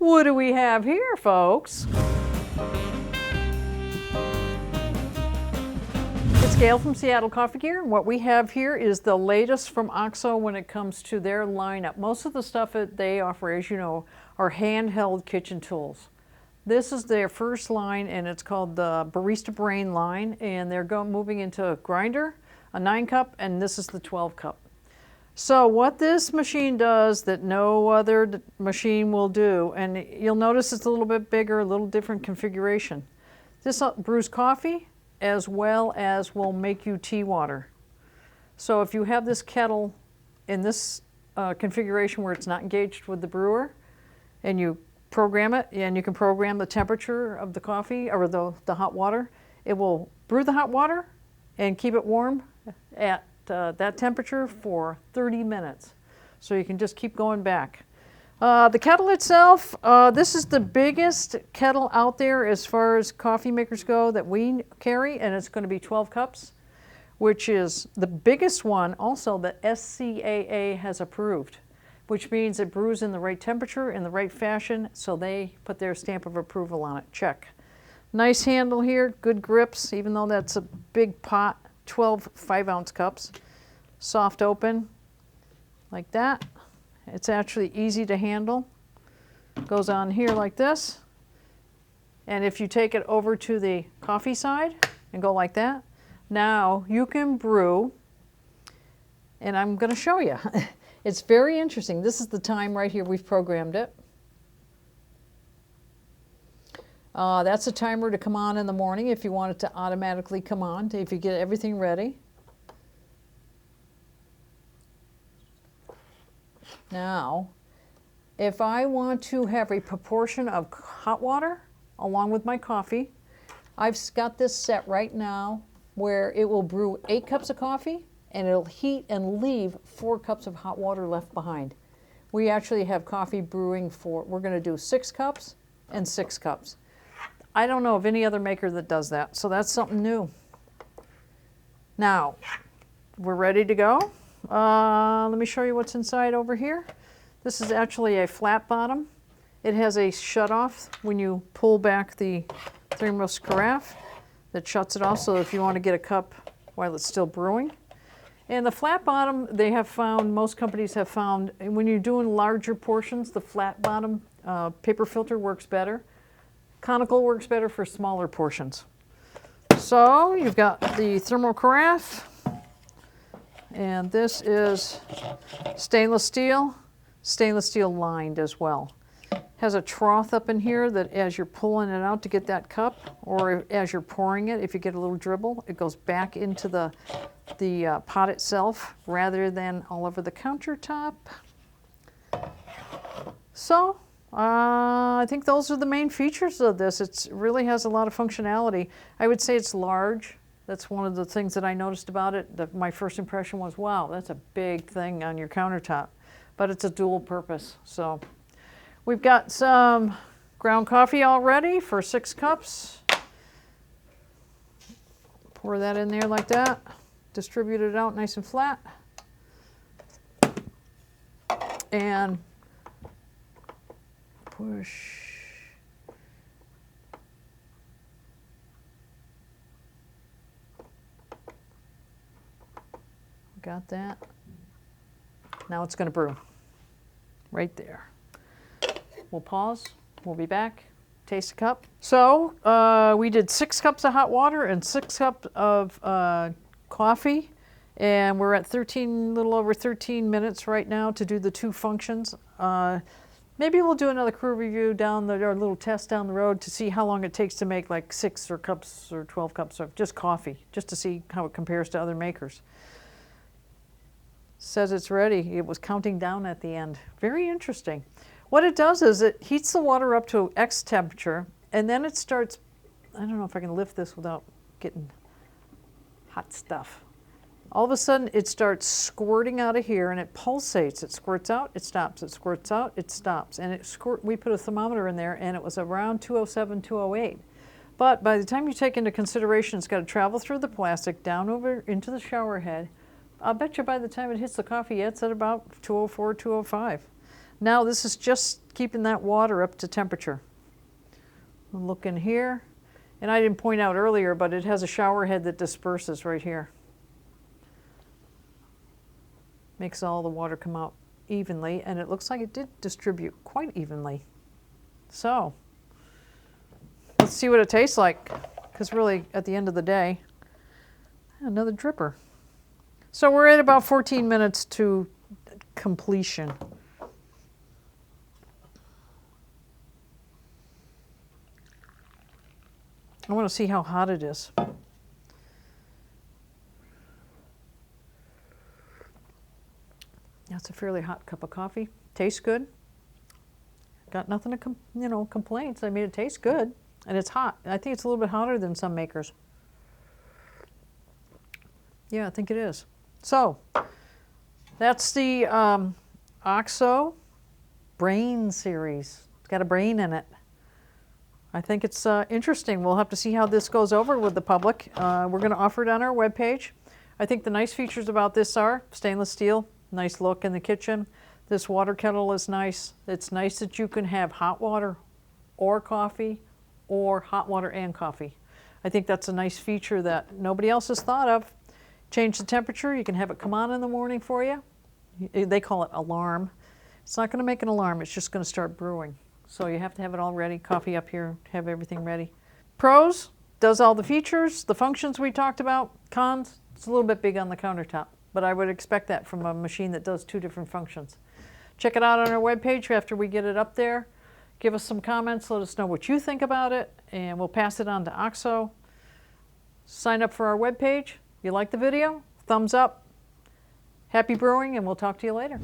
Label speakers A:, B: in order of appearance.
A: What do we have here, folks? It's Gail from Seattle Coffee Gear, and what we have here is the latest from OXO when it comes to their lineup. Most of the stuff that they offer, as you know, are handheld kitchen tools. This is their first line, and it's called the Barista Brain line, and they're moving into a grinder, a 9-cup, and this is the 12-cup. So what this machine does that no other machine will do, and you'll notice it's a little bit bigger, a little different configuration. This brews coffee as well as will make you tea water. So if you have this kettle in this configuration where it's not engaged with the brewer, and you program it, and you can program the temperature of the coffee or the hot water, it will brew the hot water and keep it warm at that temperature for 30 minutes. So you can just keep going back. The kettle itself, this is the biggest kettle out there as far as coffee makers go that we carry, and it's going to be 12 cups, which is the biggest one also that SCAA has approved, which means it brews in the right temperature, in the right fashion, so they put their stamp of approval on it. Check. Nice handle here, good grips, even though that's a big pot, 12 5-ounce cups. Soft open, like that. It's actually easy to handle. Goes on here like this. And if you take it over to the coffee side and go like that, now you can brew, and I'm going to show you. It's very interesting. This is the time right here. We've programmed it. That's a timer to come on in the morning if you want it to automatically come on, if you get everything ready. Now, if I want to have a proportion of hot water along with my coffee, I've got this set right now where it will brew 8 cups of coffee, and it'll heat and leave 4 cups of hot water left behind. We actually have coffee brewing we're going to do 6 cups and 6 cups. I don't know of any other maker that does that, so that's something new. Now, we're ready to go. Let me show you what's inside over here. This is actually a flat bottom. It has a shut-off when you pull back the thermos carafe that shuts it off, so if you want to get a cup while it's still brewing. And the flat bottom, they have found, most companies have found, when you're doing larger portions, the flat bottom paper filter works better. Conical works better for smaller portions. So you've got the thermal carafe, and this is stainless steel lined as well. Has a trough up in here that as you're pulling it out to get that cup, or as you're pouring it, if you get a little dribble, it goes back into the pot itself rather than all over the countertop. So I think those are the main features of this. It really has a lot of functionality. I would say it's large. That's one of the things that I noticed about it. My first impression was, wow, that's a big thing on your countertop. But it's a dual purpose. So we've got some ground coffee all ready for 6 cups. Pour that in there like that. Distribute it out nice and flat. And push. Got that. Now it's going to brew right there. We'll pause. We'll be back. Taste a cup. So we did 6 cups of hot water and 6 cups of coffee, and we're at little over 13 minutes right now to do the 2 functions. Maybe we'll do another crew review or a little test down the road to see how long it takes to make like 6 cups or 12 cups of just coffee, just to see how it compares to other makers. Says it's ready. It was counting down at the end. Very interesting. What it does is it heats the water up to X temperature, and then it starts, I don't know if I can lift this without getting hot stuff. All of a sudden it starts squirting out of here, and it pulsates. It squirts out, it stops. It squirts out, it stops. And we put a thermometer in there, and it was around 207, 208. But by the time you take into consideration it's got to travel through the plastic, down over into the shower head, I'll bet you by the time it hits the coffee, it's at about 204, 205. Now this is just keeping that water up to temperature. We'll look in here, and I didn't point out earlier, but it has a shower head that disperses right here. Makes all the water come out evenly, and it looks like it did distribute quite evenly. So, let's see what it tastes like, because really, at the end of the day, another dripper. So we're at about 14 minutes to completion. I want to see how hot it is. That's a fairly hot cup of coffee. Tastes good. Got nothing to complaints. I mean, it tastes good, and it's hot. I think it's a little bit hotter than some makers. Yeah, I think it is. So that's the OXO Brain series. It's got a brain in it. I think it's interesting. We'll have to see how this goes over with the public. We're going to offer it on our webpage. I think the nice features about this are stainless steel, nice look in the kitchen. This water kettle is nice. It's nice that you can have hot water or coffee or hot water and coffee. I think that's a nice feature that nobody else has thought of. Change the temperature. You can have it come on in the morning for you. They call it alarm. It's not going to make an alarm. It's just going to start brewing. So you have to have it all ready. Coffee up here, have everything ready. Pros, does all the features, the functions we talked about. Cons, it's a little bit big on the countertop, but I would expect that from a machine that does two different functions. Check it out on our webpage after we get it up there. Give us some comments, let us know what you think about it, and we'll pass it on to OXO. Sign up for our webpage. If you like the video, thumbs up. Happy brewing, and we'll talk to you later.